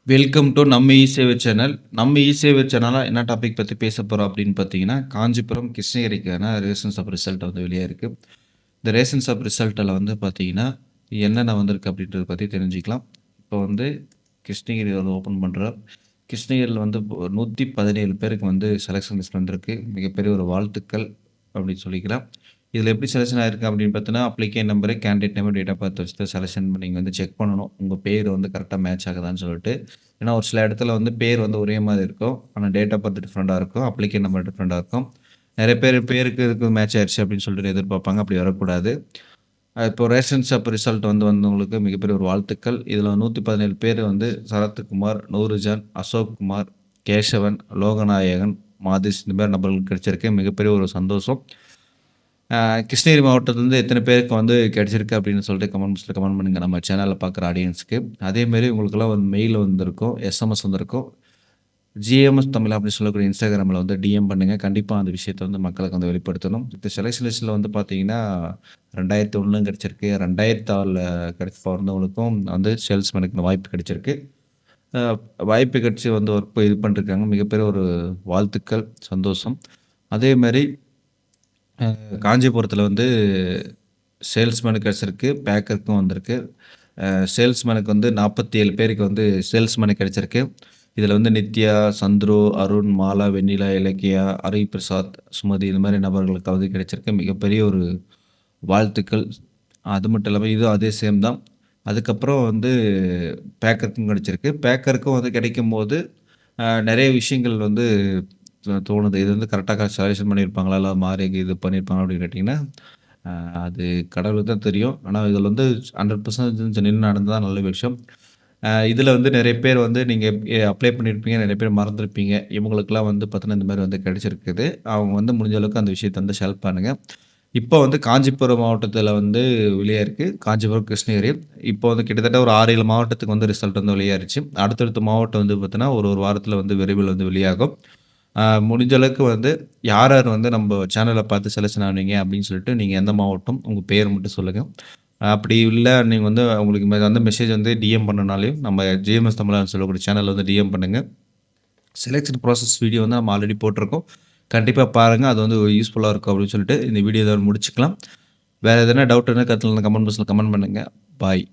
Welcome to நம்ம இ-சேவை channel. நம்ம இ-சேவை சேனல்ல என்ன டாபிக் பத்தி பேசப் போறோம் அப்படின்னு பார்த்தீங்கன்னா, காஞ்சிபுரம், கிருஷ்ணகிரிக்கான ரேஷன்ஸ் ஆஃப் ரிசல்ட் வந்து வெளியாயிருக்கு. இந்த ரேஷன்ஸ் ஆஃப் ரிசல்ட்ல வந்து பார்த்தீங்கன்னா, என்னென்ன வந்திருக்கு அப்படின்றத பத்தி தெரிஞ்சுக்கலாம். இப்போ வந்து கிருஷ்ணகிரி வந்து ஓப்பன் பண்றோம். கிருஷ்ணகிரியில வந்து 117 பேருக்கு வந்து செலக்ஷன் லிஸ்ட் வந்திருக்கு. மிகப்பெரிய ஒரு வாழ்த்துக்கள் அப்படின்னு சொல்லிக்கலாம். இதில எப்படி செலக்ஷன் ஆயிருக்கு அப்படின்னு பார்த்தீங்கன்னா, application number, candidate name, date of birth வச்சு தான் செலக்ஷன் நீங்க வந்து செக் பண்ணணும். உங்க பேர் வந்து கரெக்ட்டா மேட்ச் ஆகுதான்னு சொல்லிட்டு. ஏன்னா ஒரு சில இடத்துல வந்து பேர் வந்து ஒரே மாதிரி இருக்கும். ஆனா டேட் ஆஃப் பர்த் டிஃபரெண்ட்டா இருக்கும். அப்ளிகேஷன் நம்பர் டிஃபரெண்ட்டா இருக்கும். நெறைய பேர் பேருக்கு இதுக்கு மேட்ச் ஆயிருச்சு அப்படின்னு சொல்லிட்டு எதிர்பார்ப்பாங்க. அப்படி வரக்கூடாது. இப்போ ரேஷன் ஷாப் ரிசல்ட் வந்து வந்தவங்களுக்கு மிகப்பெரிய ஒரு வாழ்த்துக்கள். இதில 117 பேர் வந்து சரத்குமார், நூறுஜான், அசோக்குமார், கேசவன், லோகநாயகன், மாதேஷ் இந்த மாரி நபர்களுக்கு கிடைச்சிருக்கு. மிகப்பெரிய ஒரு சந்தோஷம். கிருஷ்ணகிரி மாவட்டத்திலருந்து எத்தனை பேருக்கு வந்து கிடைச்சிருக்கு அப்படின்னு சொல்லிட்டு கமெண்ட் பாக்ஸ்ல கமெண்ட் பண்ணுங்க நம்ம சேனல்ல பார்க்குற ஆடியன்ஸ்க்கு. அதேமாரி உங்களுக்கெல்லாம் வந்து மெயில் வந்திருக்கும், எஸ்எம்எஸ் வந்திருக்கும். ஜிஎம்எஸ் தமிழ் அப்படின்னு சொல்லக்கூடிய இன்ஸ்டாகிராமில் வந்து டிஎம் பண்ணுங்க. கண்டிப்பா அந்த விஷயத்த வந்து மக்களுக்கு வந்து வெளிப்படுத்தணும். இந்த செலக்ஷன் லிஸ்ட்ல வந்து பார்த்தீங்கன்னா 2001 கிடைச்சிருக்கு. 2006ல பிறந்தவங்களுக்கும் வந்து சேல்ஸ்மேனுக்கு இந்த வாய்ப்பு கிடைச்சிருக்கு. அ வாய்ப்பு கிடைச்சு வந்து ஒர்க் இது பண்ணிருக்காங்க. மிகப்பெரிய ஒரு வாழ்த்துக்கள், சந்தோஷம். அதேமாரி காஞ்சிபுரத்தில வந்து சேல்ஸ்மேனுக்கு கிடைச்சிருக்கு. பேக்கருக்கும் வந்திருக்கு. சேல்ஸ்மேனுக்கு வந்து 47 பேருக்கு வந்து சேல்ஸ்மேனுக்கு கிடைச்சிருக்கு. இதில வந்து நித்யா, சந்துரு, அருண், மாலா, வெண்ணிலா, இலக்கியா, ஹரிபிரசாத், சுமதி இந்த மாரி நபர்களுக்கு வந்து கிடைச்சிருக்கு. மிகப்பெரிய ஒரு வாழ்த்துக்கள். அது மட்டும் இல்லாம இதுவும் அதே சேம் தான். அதுக்கப்புறம் வந்து பேக்கருக்கும் கிடைச்சிருக்கு. பேக்கருக்கும் வந்து கிடைக்கும்போது நெறைய விஷயங்கள் வந்து தோணுது. இது வந்து கரெக்ட்டா செலக்ஷன் பண்ணியிருப்பாங்களா? இல்ல மாறி இது பண்ணியிருப்பாங்களா? அப்படின்னு கேட்டீங்கன்னா, அ அது கடவுளுக்கு தான் தெரியும். ஆனா இதில வந்து 100% ஜென்யூனா நடந்தா நல்ல விஷயம். இதில வந்து நெறைய பேர் வந்து நீங்க அப்ளை பண்ணியிருப்பீங்க. நெறைய பேர் மறந்திருப்பீங்க. இவங்களுக்கெல்லாம் வந்து பார்த்தீங்கன்னா, இந்த மாரி வந்து கிடைச்சிருக்குது. அவங்க வந்து முடிஞ்ச அளவுக்கு அந்த விஷயத்த வந்து ஷேர் பண்ணுங்க. இப்போ வந்து காஞ்சிபுரம் மாவட்டத்தில வந்து வெளியாயிருக்கு. காஞ்சிபுரம், கிருஷ்ணகிரி. இப்போ வந்து கிட்டத்தட்ட ஒரு 6, 7 மாவட்டத்துக்கு வந்து ரிசல்ட் வந்து வெளியாயிருச்சு. அடுத்தடுத்த மாவட்டம் வந்து பார்த்தீங்கன்னா, ஒரு ஒரு வாரத்தில வந்து விரைவில் வந்து வெளியாகும். முடிஞ்ச அளவுக்கு வந்து யார் யார் வந்து நம்ம சேனல பார்த்து செலக்ஷன் ஆனீங்க அப்படின்னு சொல்லிட்டு, நீங்க எந்த மாவட்டம், உங்க பேர் மட்டும் சொல்லுங்க. அப்படி இல்ல நீங்க வந்து உங்களுக்கு வந்து மெசேஜ் வந்து டிஎம் பண்ணனாலயும் நம்ம ஜிஎம்எஸ் தமிழான்னு சொல்லக்கூடிய சேனல்ல வந்து டிஎம் பண்ணுங்க. செலக்ஷன் ப்ராசஸ் வீடியோ வந்து நம்ம ஆல்ரெடி போட்டிருக்கோம். கண்டிப்பா பாருங்க. அது வந்து யூஸ்ஃபுல்லா இருக்கும் அப்படின்னு சொல்லிட்டு இந்த வீடியோ இதோட முடிச்சுக்கலாம். வேற எதனா டவுட் இருந்தா கருத்து கமெண்ட் பாக்ஸ்ல கமெண்ட் பண்ணுங்க. பாய்.